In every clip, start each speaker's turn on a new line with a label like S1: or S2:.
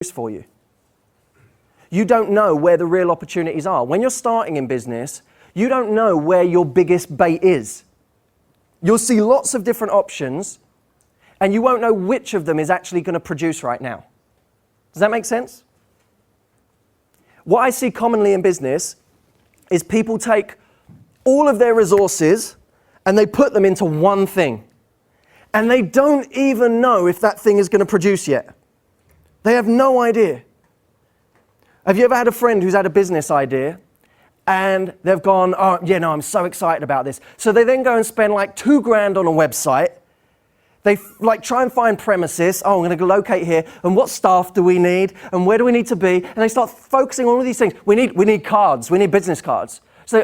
S1: for you. You don't know where the real opportunities are. When you're starting in business, you don't know where your biggest bait is. You'll see lots of different options, and you won't know which of them is actually going to produce right now. Does that make sense? What I see commonly in business is people take all of their resources and they put them into one thing. And they don't even know if that thing is going to produce yet. They have no idea. Have you ever had a friend who's had a business idea and they've gone, oh, yeah, no, I'm so excited about this. So they then go and spend like $2,000 on a website. They try and find premises. Oh, I'm going to locate here. And what staff do we need? And where do we need to be? And they start focusing on all of these things. We need cards. We need business cards. So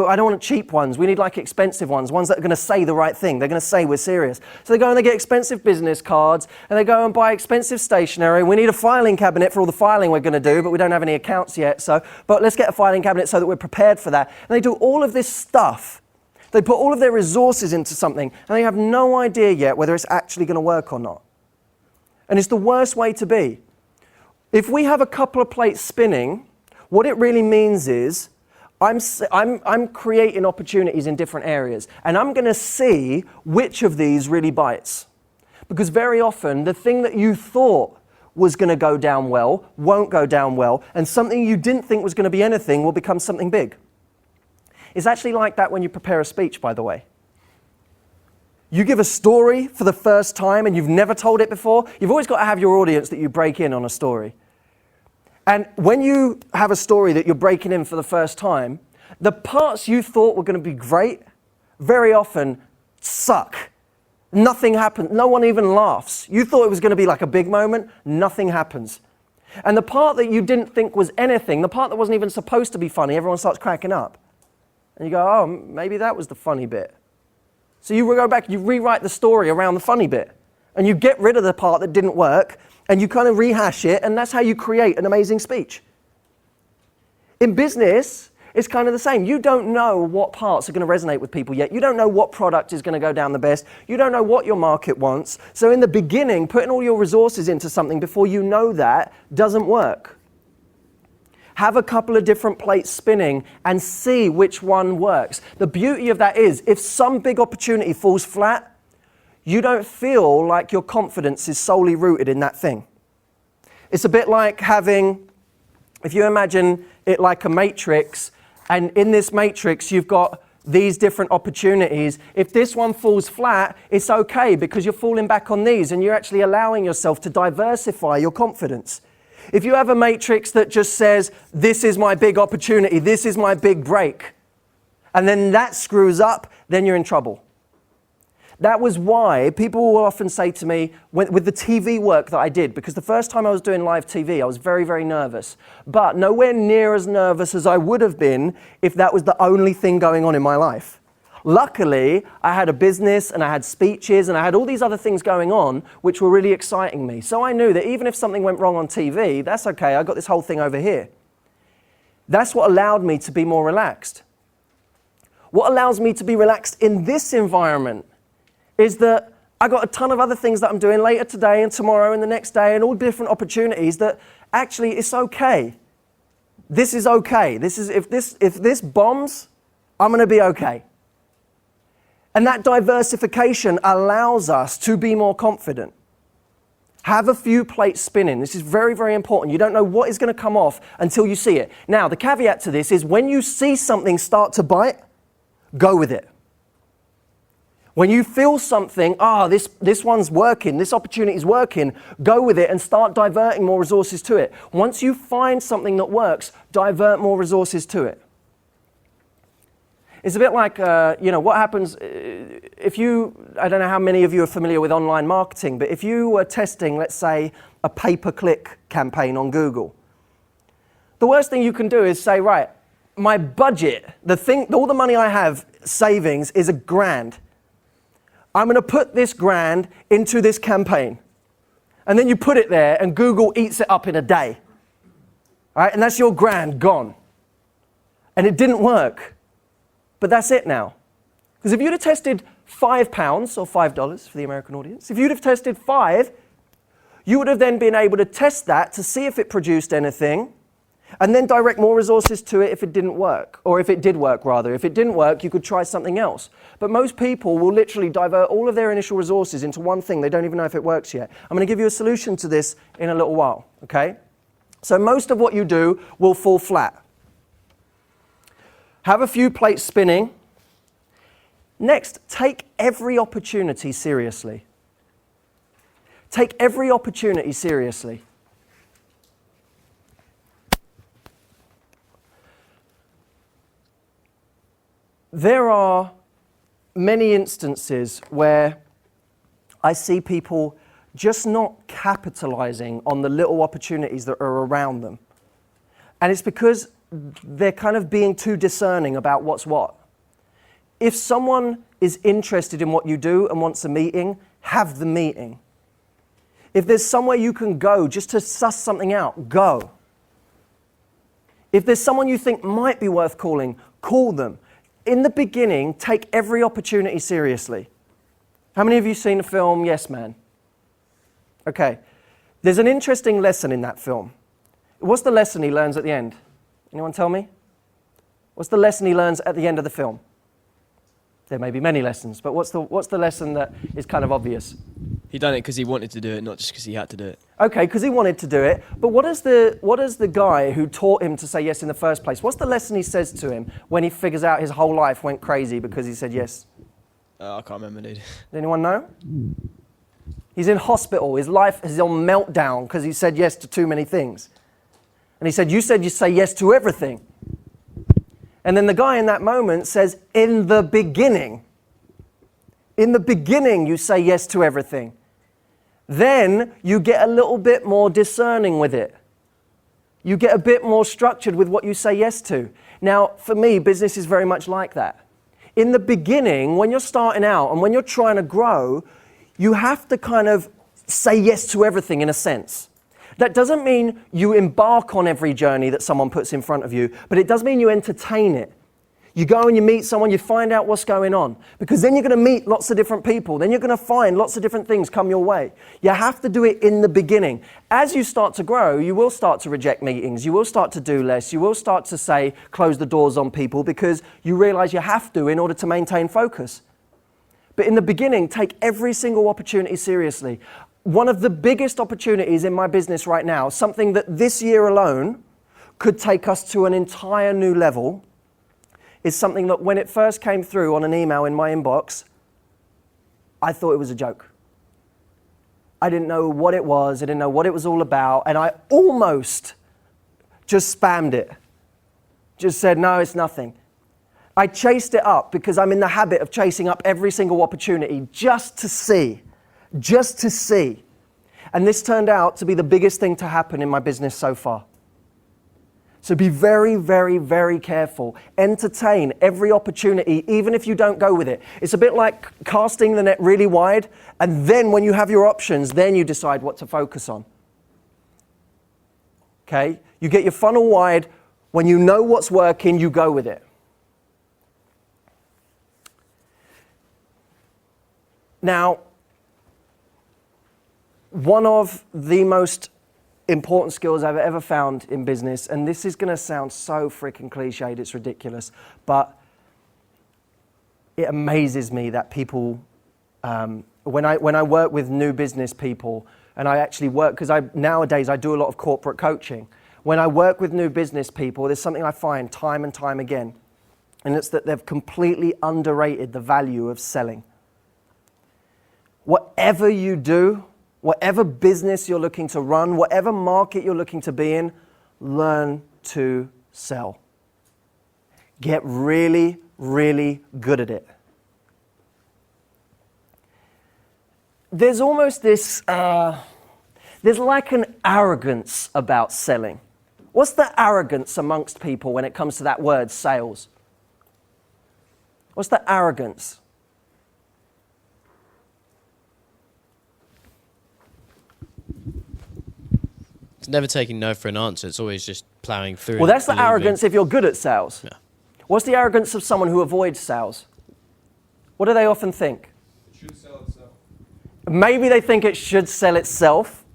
S1: I don't want cheap ones. We need like expensive ones that are going to say the right thing. They're going to say we're serious. So they go and they get expensive business cards and they go and buy expensive stationery. We need a filing cabinet for all the filing we're going to do, but we don't have any accounts yet. But let's get a filing cabinet so that we're prepared for that. And they do all of this stuff. They put all of their resources into something and they have no idea yet whether it's actually going to work or not. And it's the worst way to be. If we have a couple of plates spinning, what it really means is I'm creating opportunities in different areas, and I'm going to see which of these really bites. Because very often, the thing that you thought was going to go down well won't go down well, and something you didn't think was going to be anything will become something big. It's actually like that when you prepare a speech, by the way. You give a story for the first time and you've never told it before, you've always got to have your audience that you break in on a story. And when you have a story that you're breaking in for the first time, the parts you thought were going to be great very often suck. Nothing happens. No one even laughs. You thought it was going to be like a big moment. Nothing happens. And the part that you didn't think was anything, the part that wasn't even supposed to be funny, everyone starts cracking up. And you go, oh, maybe that was the funny bit. So you go back, you rewrite the story around the funny bit. And you get rid of the part that didn't work, and you kind of rehash it, and that's how you create an amazing speech. In business, it's kind of the same. You don't know what parts are going to resonate with people yet. You don't know what product is going to go down the best. You don't know what your market wants. So in the beginning, putting all your resources into something before you know that doesn't work. Have a couple of different plates spinning and see which one works. The beauty of that is, if some big opportunity falls flat, you don't feel like your confidence is solely rooted in that thing. It's a bit like having, if you imagine it like a matrix, and in this matrix you've got these different opportunities. If this one falls flat, it's okay because you're falling back on these and you're actually allowing yourself to diversify your confidence. If you have a matrix that just says, this is my big opportunity, this is my big break, and then that screws up, then you're in trouble. That was why people will often say to me, with the TV work that I did, because the first time I was doing live TV, I was very, very nervous, but nowhere near as nervous as I would have been if that was the only thing going on in my life. Luckily, I had a business and I had speeches and I had all these other things going on which were really exciting me. So I knew that even if something went wrong on TV, that's okay, I got this whole thing over here. That's what allowed me to be more relaxed. What allows me to be relaxed in this environment is that I got a ton of other things that I'm doing later today and tomorrow and the next day and all different opportunities that actually it's okay. This is okay. If this bombs, I'm going to be okay. And that diversification allows us to be more confident. Have a few plates spinning. This is very, very important. You don't know what is going to come off until you see it. Now, the caveat to this is when you see something start to bite, go with it. When you feel something, this one's working, this opportunity is working, go with it and start diverting more resources to it. Once you find something that works, divert more resources to it. It's a bit like, what happens if I don't know how many of you are familiar with online marketing, but if you were testing, let's say, a pay-per-click campaign on Google, the worst thing you can do is say, right, my budget, all the money I have savings is $1,000. I'm going to put this $1,000 into this campaign. And then you put it there and Google eats it up in a day. All right? And that's your $1,000 gone. And it didn't work. But that's it now. Because if you'd have tested £5 or $5 for the American audience, if you'd have tested 5, You would have then been able to test that to see if it produced anything, and then direct more resources to it if it didn't work, or if it did work rather. If it didn't work, you could try something else. But most people will literally divert all of their initial resources into one thing. They don't even know if it works yet. I'm going to give you a solution to this in a little while, okay? So most of what you do will fall flat. Have a few plates spinning. Next, take every opportunity seriously. Take every opportunity seriously. There are many instances where I see people just not capitalizing on the little opportunities that are around them. And it's because they're kind of being too discerning about what's what. If someone is interested in what you do and wants a meeting, have the meeting. If there's somewhere you can go just to suss something out, go. If there's someone you think might be worth calling, call them. In the beginning, take every opportunity seriously. How many of you seen the film Yes Man? Okay. There's an interesting lesson in that film. What's the lesson he learns at the end? Anyone tell me? What's the lesson he learns at the end of the film? There may be many lessons, but what's the lesson that is kind of obvious?
S2: He done it because he wanted to do it, not just because he had to do it.
S1: Okay, because he wanted to do it. But what does the guy who taught him to say yes in the first place, what's the lesson he says to him when he figures out his whole life went crazy because he said yes?
S2: I can't remember, dude.
S1: Does anyone know? He's in hospital. His life is on meltdown because he said yes to too many things. And he said, you said you say yes to everything. And then the guy in that moment says, in the beginning you say yes to everything. Then you get a little bit more discerning with it. You get a bit more structured with what you say yes to. Now, for me, business is very much like that. In the beginning, when you're starting out and when you're trying to grow, you have to kind of say yes to everything in a sense. That doesn't mean you embark on every journey that someone puts in front of you, but it does mean you entertain it. You go and you meet someone, you find out what's going on, because then you're going to meet lots of different people. Then you're going to find lots of different things come your way. You have to do it in the beginning. As you start to grow, you will start to reject meetings. You will start to do less. You will start to say, close the doors on people because you realize you have to in order to maintain focus. But in the beginning, take every single opportunity seriously. One of the biggest opportunities in my business right now, something that this year alone could take us to an entire new level, is something that when it first came through on an email in my inbox, I thought it was a joke. I didn't know what it was. I didn't know what it was all about. And I almost just spammed it. Just said, no, it's nothing. I chased it up because I'm in the habit of chasing up every single opportunity just to see. And this turned out to be the biggest thing to happen in my business so far. So be very, very, very careful. Entertain every opportunity, even if you don't go with it. It's a bit like casting the net really wide, and then when you have your options, then you decide what to focus on. Okay? You get your funnel wide. When you know what's working, you go with it. Now, one of the most important skills I've ever found in business, and this is going to sound so freaking cliched, it's ridiculous, but it amazes me that people, when I work with new business people, and I actually work, because nowadays I do a lot of corporate coaching. When I work with new business people, there's something I find time and time again, and it's that they've completely underrated the value of selling. Whatever you do, whatever business you're looking to run, whatever market you're looking to be in, learn to sell. Get really, really good at it. There's almost this, there's like an arrogance about selling. What's the arrogance amongst people when it comes to that word, sales? What's the arrogance?
S3: It's never taking no for an answer. It's always just plowing through.
S1: Well, that's the arrogance if you're good at sales.
S3: Yeah.
S1: What's the arrogance of someone who avoids sales? What do they often think?
S4: It should sell itself.
S1: Maybe they think it should sell itself.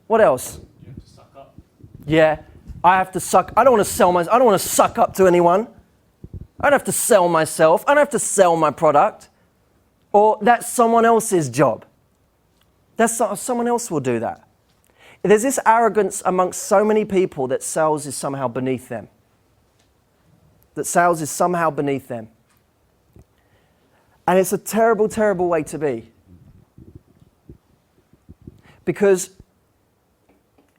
S1: What else?
S4: You have to suck up.
S1: Yeah, I have to suck. I don't want to sell myself. I don't want to suck up to anyone. I don't have to sell myself. I don't have to sell my product. Or that's someone else's job. Someone else will do that. There's this arrogance amongst so many people that sales is somehow beneath them. That sales is somehow beneath them. And it's a terrible, terrible way to be. Because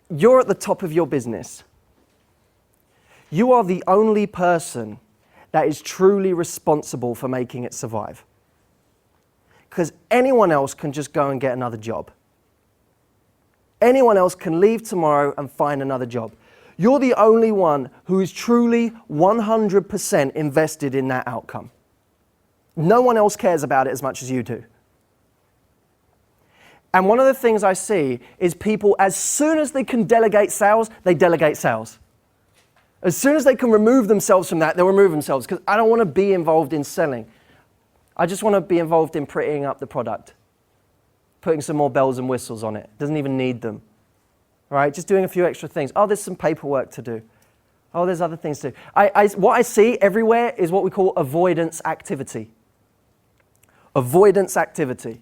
S1: you're at the top of your business. You are the only person that is truly responsible for making it survive. Because anyone else can just go and get another job. Anyone else can leave tomorrow and find another job. You're the only one who is truly 100% invested in that outcome. No one else cares about it as much as you do. And one of the things I see is people, as soon as they can delegate sales, they delegate sales. As soon as they can remove themselves from that, they'll remove themselves, because I don't want to be involved in selling. I just want to be involved in prettying up the product, putting some more bells and whistles on it. Doesn't even need them. Right? Just doing a few extra things. Oh, there's some paperwork to do. Oh, there's other things to do. What I see everywhere is what we call avoidance activity. Avoidance activity.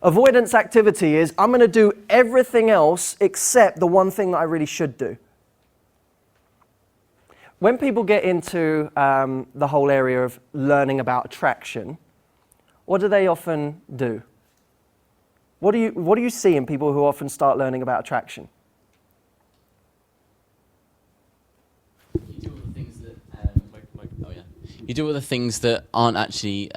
S1: Avoidance activity is, I'm going to do everything else except the one thing that I really should do. When people get into the whole area of learning about attraction, what do they often do? What do you see in people who often start learning about attraction?
S5: You do all the things that you do all the things that aren't actually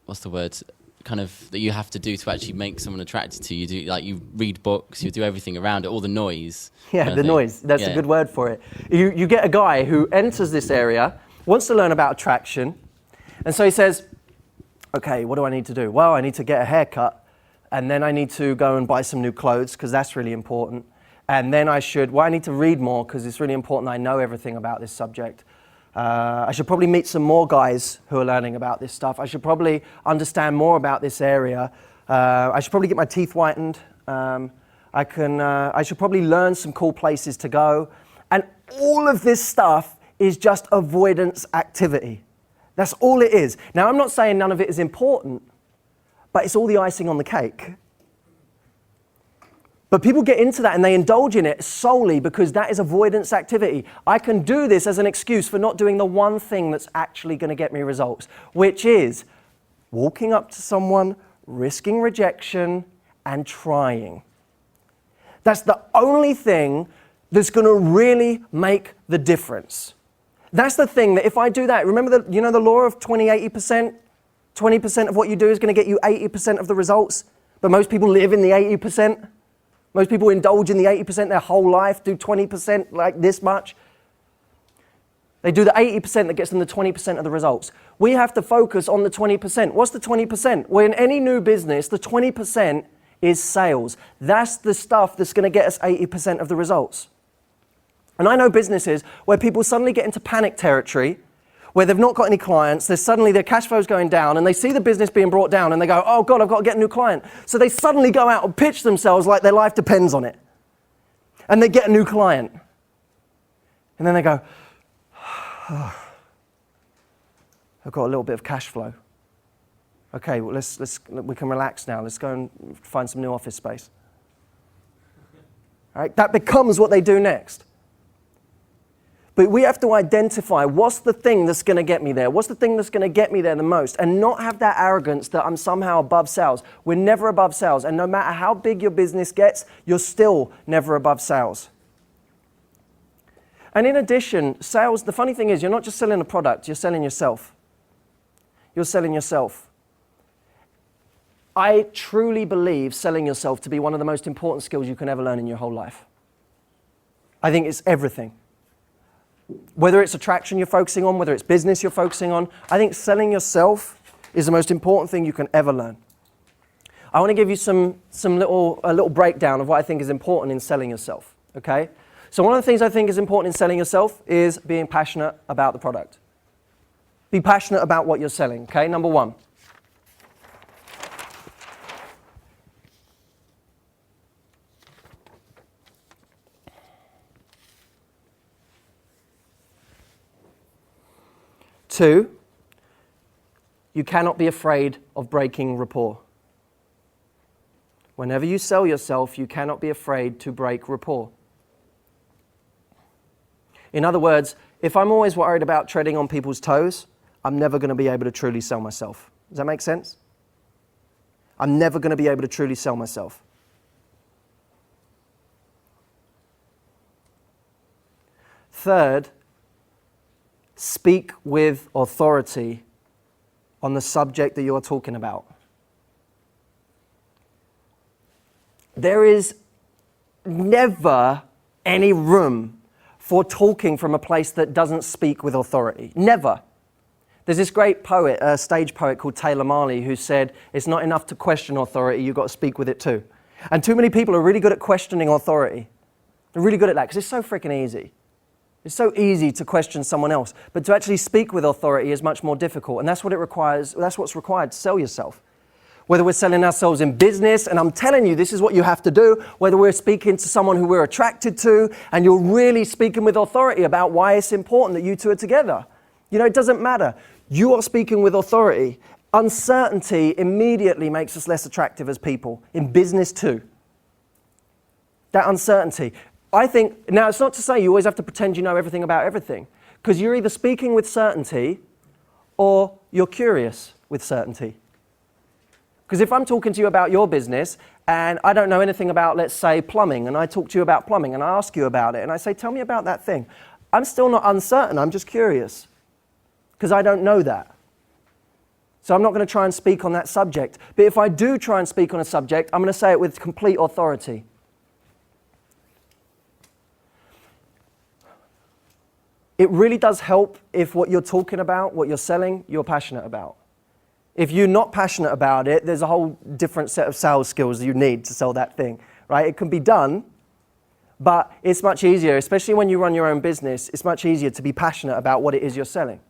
S5: what's the word? Kind of that you have to do to actually make someone attracted to you. Do like you read books, you do everything around it, all the noise.
S1: Yeah, the noise. That's a good word for it. You get a guy who enters this area, wants to learn about attraction, and so he says, okay, what do I need to do? Well, I need to get a haircut, and then I need to go and buy some new clothes, because that's really important. And then I need to read more, because it's really important I know everything about this subject. I should probably meet some more guys who are learning about this stuff. I should probably understand more about this area. I should probably get my teeth whitened. I should probably learn some cool places to go. And all of this stuff is just avoidance activity. That's all it is. Now, I'm not saying none of it is important, but it's all the icing on the cake. But people get into that and they indulge in it solely because that is avoidance activity. I can do this as an excuse for not doing the one thing that's actually going to get me results, which is walking up to someone, risking rejection, and trying. That's the only thing that's going to really make the difference. That's the thing that if I do that, remember the law of 20-80%? 20% of what you do is going to get you 80% of the results, but most people live in the 80%. Most people indulge in the 80% their whole life, do 20% like this much. They do the 80% that gets them the 20% of the results. We have to focus on the 20%. What's the 20%? Well, in any new business, the 20% is sales. That's the stuff that's going to get us 80% of the results. And I know businesses where people suddenly get into panic territory, where they've not got any clients, suddenly their cash flow's going down, and they see the business being brought down, and they go, oh God, I've got to get a new client. So they suddenly go out and pitch themselves like their life depends on it. And they get a new client. And then they go, oh, I've got a little bit of cash flow. Okay, well, we can relax now. Let's go and find some new office space. All right, that becomes what they do next. But we have to identify what's the thing that's going to get me there. What's the thing that's going to get me there the most? And not have that arrogance that I'm somehow above sales. We're never above sales. And no matter how big your business gets, you're still never above sales. And in addition, sales, the funny thing is, you're not just selling a product, you're selling yourself. You're selling yourself. I truly believe selling yourself to be one of the most important skills you can ever learn in your whole life. I think it's everything. Whether it's attraction you're focusing on, whether it's business you're focusing on, I think selling yourself is the most important thing you can ever learn. I want to give you a little breakdown of what I think is important in selling yourself, okay? So one of the things I think is important in selling yourself is being passionate about the product. Be passionate about what you're selling, okay? Number one. 2, you cannot be afraid of breaking rapport. Whenever you sell yourself, you cannot be afraid to break rapport. In other words, if I'm always worried about treading on people's toes, I'm never going to be able to truly sell myself. Does that make sense? I'm never going to be able to truly sell myself. Third, speak with authority on the subject that you're talking about. There is never any room for talking from a place that doesn't speak with authority. Never. There's this great poet, a stage poet called Taylor Marley, who said, it's not enough to question authority, you've got to speak with it too. And too many people are really good at questioning authority. They're really good at that because it's so freaking easy. It's so easy to question someone else, but to actually speak with authority is much more difficult, and that's what it requires. That's what's required to sell yourself. Whether we're selling ourselves in business, and I'm telling you, this is what you have to do, whether we're speaking to someone who we're attracted to, and you're really speaking with authority about why it's important that you two are together. You know, it doesn't matter. You are speaking with authority. Uncertainty immediately makes us less attractive as people, in business too. That uncertainty. I think, now it's not to say you always have to pretend you know everything about everything, because you're either speaking with certainty or you're curious with certainty. Because if I'm talking to you about your business and I don't know anything about, let's say, plumbing, and I talk to you about plumbing and I ask you about it and I say, tell me about that thing, I'm still not uncertain, I'm just curious, because I don't know that. So I'm not going to try and speak on that subject. But if I do try and speak on a subject, I'm going to say it with complete authority. It really does help if what you're talking about, what you're selling, you're passionate about. If you're not passionate about it, there's a whole different set of sales skills that you need to sell that thing, right? It can be done, but it's much easier, especially when you run your own business, it's much easier to be passionate about what it is you're selling.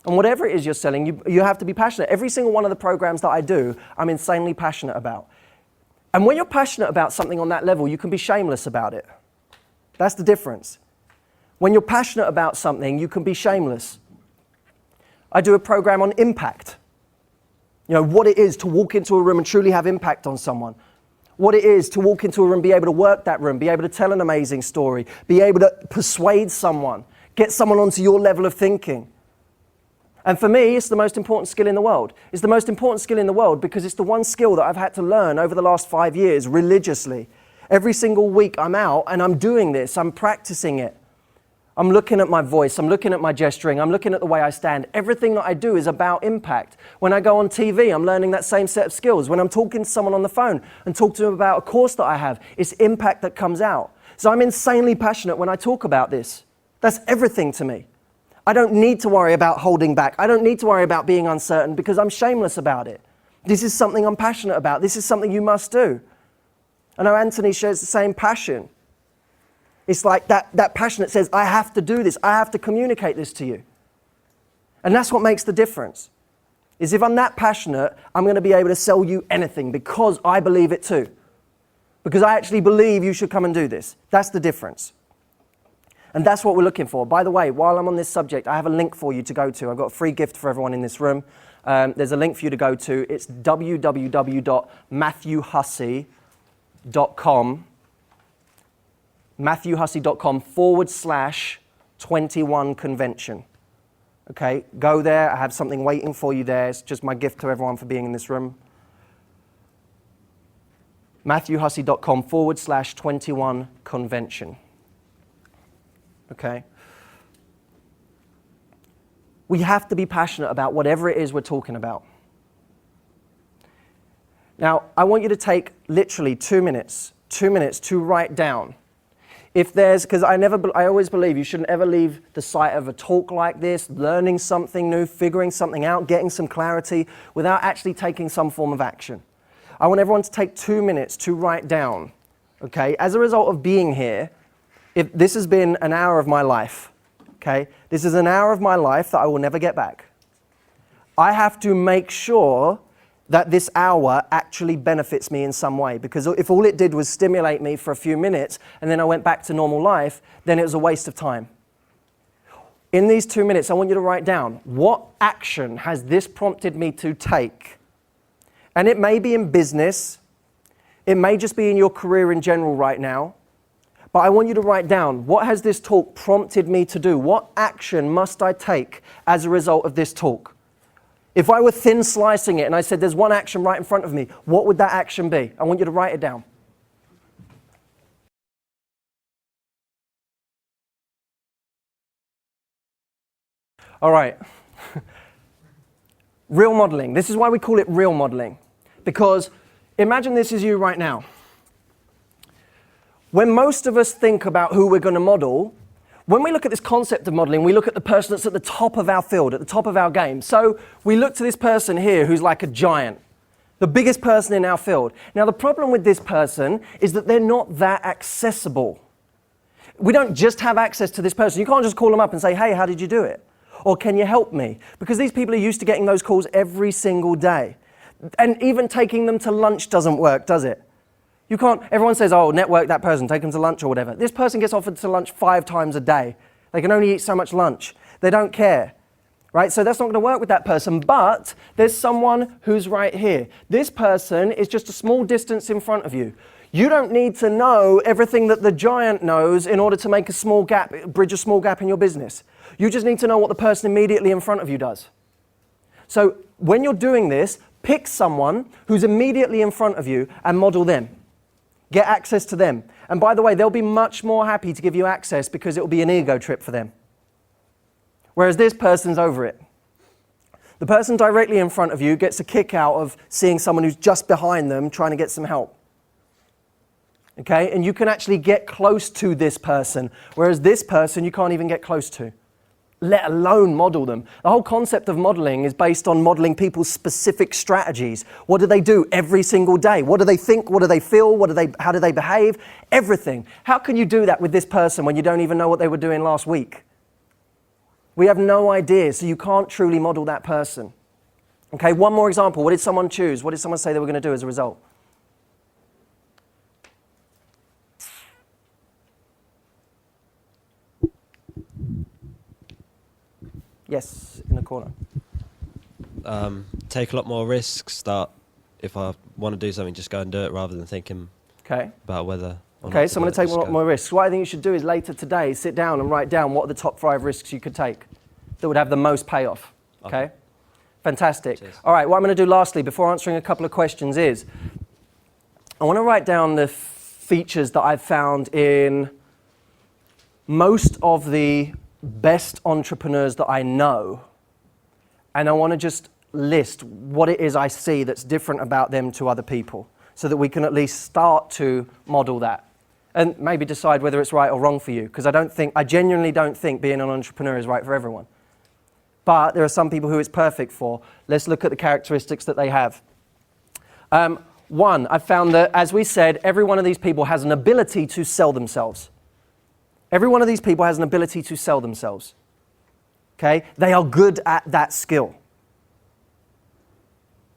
S1: And whatever it is you're selling, you have to be passionate. Every single one of the programs that I do, I'm insanely passionate about. And when you're passionate about something on that level, you can be shameless about it. That's the difference. When you're passionate about something, you can be shameless. I do a program on impact. You know, what it is to walk into a room and truly have impact on someone. What it is to walk into a room, be able to work that room, be able to tell an amazing story, be able to persuade someone, get someone onto your level of thinking. And for me, it's the most important skill in the world. It's the most important skill in the world because it's the one skill that I've had to learn over the last 5 years religiously. Every single week I'm out and I'm doing this, I'm practicing it. I'm looking at my voice, I'm looking at my gesturing, I'm looking at the way I stand. Everything that I do is about impact. When I go on TV, I'm learning that same set of skills. When I'm talking to someone on the phone and talk to them about a course that I have, it's impact that comes out. So I'm insanely passionate when I talk about this. That's everything to me. I don't need to worry about holding back. I don't need to worry about being uncertain because I'm shameless about it. This is something I'm passionate about. This is something you must do. I know Anthony shares the same passion. It's like that passion that says, I have to do this. I have to communicate this to you. And that's what makes the difference. Is if I'm that passionate, I'm going to be able to sell you anything because I believe it too. Because I actually believe you should come and do this. That's the difference. And that's what we're looking for. By the way, while I'm on this subject, I have a link for you to go to. I've got a free gift for everyone in this room. There's a link for you to go to. It's www.matthewhussey.com. matthewhussey.com/21 convention. Okay, go there. I have something waiting for you there. It's just my gift to everyone for being in this room. matthewhussey.com/21 convention. Okay? We have to be passionate about whatever it is we're talking about. Now, I want you to take literally 2 minutes to write down. If there's, because I always believe you shouldn't ever leave the site of a talk like this, learning something new, figuring something out, getting some clarity, without actually taking some form of action. I want everyone to take 2 minutes to write down, okay? As a result of being here, if this has been an hour of my life, okay? This is an hour of my life that I will never get back. I have to make sure that this hour actually benefits me in some way. Because if all it did was stimulate me for a few minutes and then I went back to normal life, then it was a waste of time. in these 2 minutes, I want you to write down, what action has this prompted me to take? And it may be in business. It may just be in your career in general right now. But I want you to write down, what has this talk prompted me to do? What action must I take as a result of this talk? If I were thin slicing it and I said there's one action right in front of me, what would that action be? I want you to write it down. All right. Real modeling. This is why we call it real modeling. Because imagine this is you right now. When most of us think about who we're going to model, when we look at this concept of modeling, we look at the person that's at the top of our field, at the top of our game. So we look to this person here who's like a giant, the biggest person in our field. Now the problem with this person is that they're not that accessible. We don't just have access to this person. You can't just call them up and say, hey, how did you do it? Or can you help me? Because these people are used to getting those calls every single day. And even taking them to lunch doesn't work, does it? You can't, everyone says, oh, network that person, take them to lunch or whatever. This person gets offered to lunch 5 times a day. They can only eat so much lunch. They don't care, right? So that's not going to work with that person. But there's someone who's right here. This person is just a small distance in front of you. You don't need to know everything that the giant knows in order to make a small gap, bridge a small gap in your business. You just need to know what the person immediately in front of you does. So when you're doing this, pick someone who's immediately in front of you and model them. Get access to them. And by the way, they'll be much more happy to give you access because it will be an ego trip for them. Whereas this person's over it. The person directly in front of you gets a kick out of seeing someone who's just behind them trying to get some help. Okay? And you can actually get close to this person, whereas this person you can't even get close to, let alone model them. The whole concept of modeling is based on modeling people's specific strategies. What do they do every single day? What do they think? What do they feel? How do they behave? Everything. How can you do that with this person when you don't even know what they were doing last week? We have no idea, so you can't truly model that person. Okay, one more example. What did someone choose? What did someone say they were going to do as a result? Yes, in the corner.
S4: Take a lot more risks. Start, if I want to do something, just go and do it rather than thinking about whether.
S1: Okay, so I'm going to take a lot more risks. What I think you should do is later today, sit down and write down what are the top 5 risks you could take that would have the most payoff. Okay? Fantastic.
S4: Cheers.
S1: All right, what I'm going to do lastly, before answering a couple of questions is, I want to write down the features that I've found in most of the best entrepreneurs that I know, and I want to just list what it is I see that's different about them to other people so that we can at least start to model that and maybe decide whether it's right or wrong for you, because I genuinely don't think being an entrepreneur is right for everyone. But there are some people who it's perfect for. Let's look at the characteristics that they have. One, I've found that, as we said, every one of these people has an ability to sell themselves. Every one of these people has an ability to sell themselves. Okay? They are good at that skill.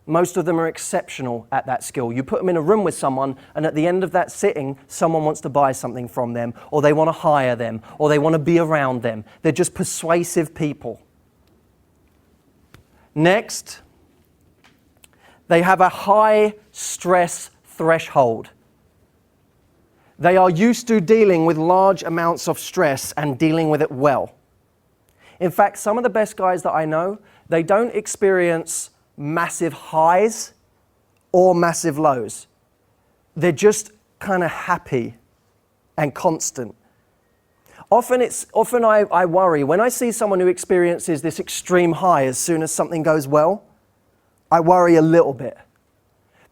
S1: Most of them are exceptional at that skill. You put them in a room with someone, and at the end of that sitting, someone wants to buy something from them, or they want to hire them, or they want to be around them. They're just persuasive people. Next, they have a high stress threshold. They are used to dealing with large amounts of stress and dealing with it well. In fact, some of the best guys that I know, they don't experience massive highs or massive lows. They're just kind of happy and constant. Often I worry when I see someone who experiences this extreme high as soon as something goes well, I worry a little bit.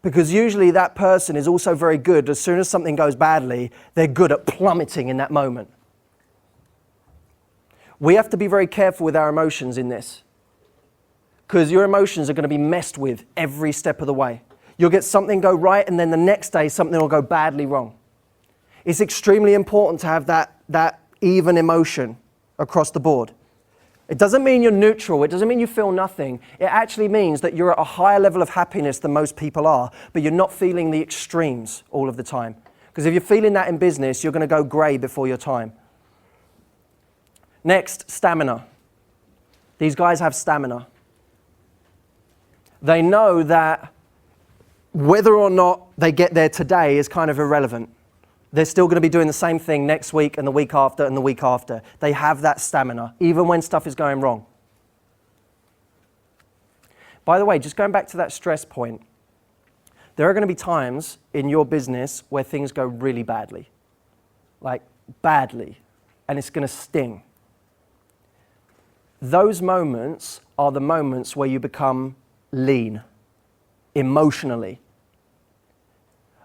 S1: Because usually that person is also very good. As soon as something goes badly, they're good at plummeting in that moment. We have to be very careful with our emotions in this, because your emotions are going to be messed with every step of the way. You'll get something go right, and then the next day something will go badly wrong. It's extremely important to have that even emotion across the board. It doesn't mean you're neutral. It doesn't mean you feel nothing. It actually means that you're at a higher level of happiness than most people are, but you're not feeling the extremes all of the time. Because if you're feeling that in business, you're going to go grey before your time. Next, stamina. These guys have stamina. They know that whether or not they get there today is kind of irrelevant. They're still going to be doing the same thing next week and the week after and the week after. They have that stamina, even when stuff is going wrong. By the way, just going back to that stress point, there are going to be times in your business where things go really badly. Like, badly. And it's going to sting. Those moments are the moments where you become lean, emotionally.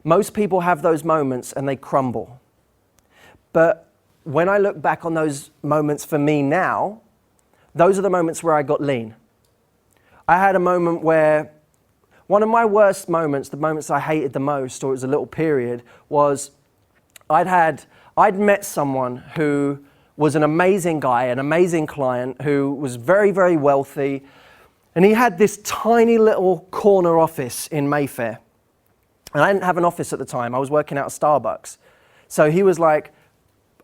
S1: Most people have those moments and they crumble. But when I look back on those moments for me now, those are the moments where I got lean. I had a moment where one of my worst moments, the moments I hated the most, or it was a little period, was I'd met someone who was an amazing guy, an amazing client who was very, very wealthy. And he had this tiny little corner office in Mayfair. And I didn't have an office at the time. I was working out of Starbucks. So he was like,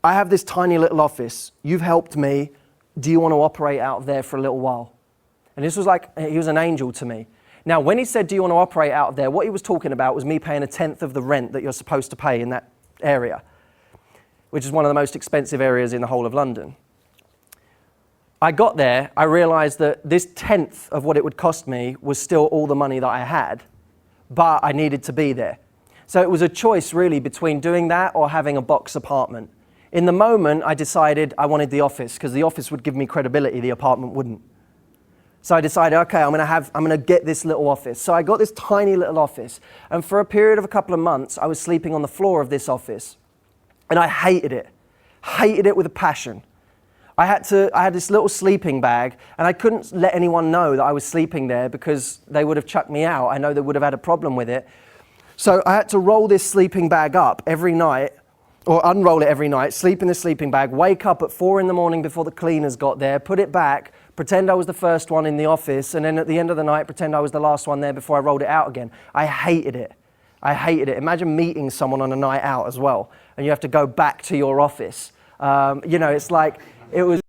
S1: I have this tiny little office. You've helped me. Do you want to operate out of there for a little while? And this was like, he was an angel to me. Now, when he said, do you want to operate out of there, what he was talking about was me paying 1/10 of the rent that you're supposed to pay in that area, which is one of the most expensive areas in the whole of London. I got there, I realized that this 1/10 of what it would cost me was still all the money that I had, but I needed to be there. So it was a choice really between doing that or having a box apartment. In the moment, I decided I wanted the office because the office would give me credibility, the apartment wouldn't. So I decided, okay, I'm gonna get this little office. So I got this tiny little office, and for a period of a couple of months, I was sleeping on the floor of this office, and I hated it with a passion. I had this little sleeping bag, and I couldn't let anyone know that I was sleeping there because they would have chucked me out. I know they would have had a problem with it. So I had to roll this sleeping bag up every night, or unroll it every night, sleep in the sleeping bag, wake up at 4 a.m. before the cleaners got there, put it back, pretend I was the first one in the office, and then at the end of the night, pretend I was the last one there before I rolled it out again. I hated it. Imagine meeting someone on a night out as well, and you have to go back to your office. It's like, it was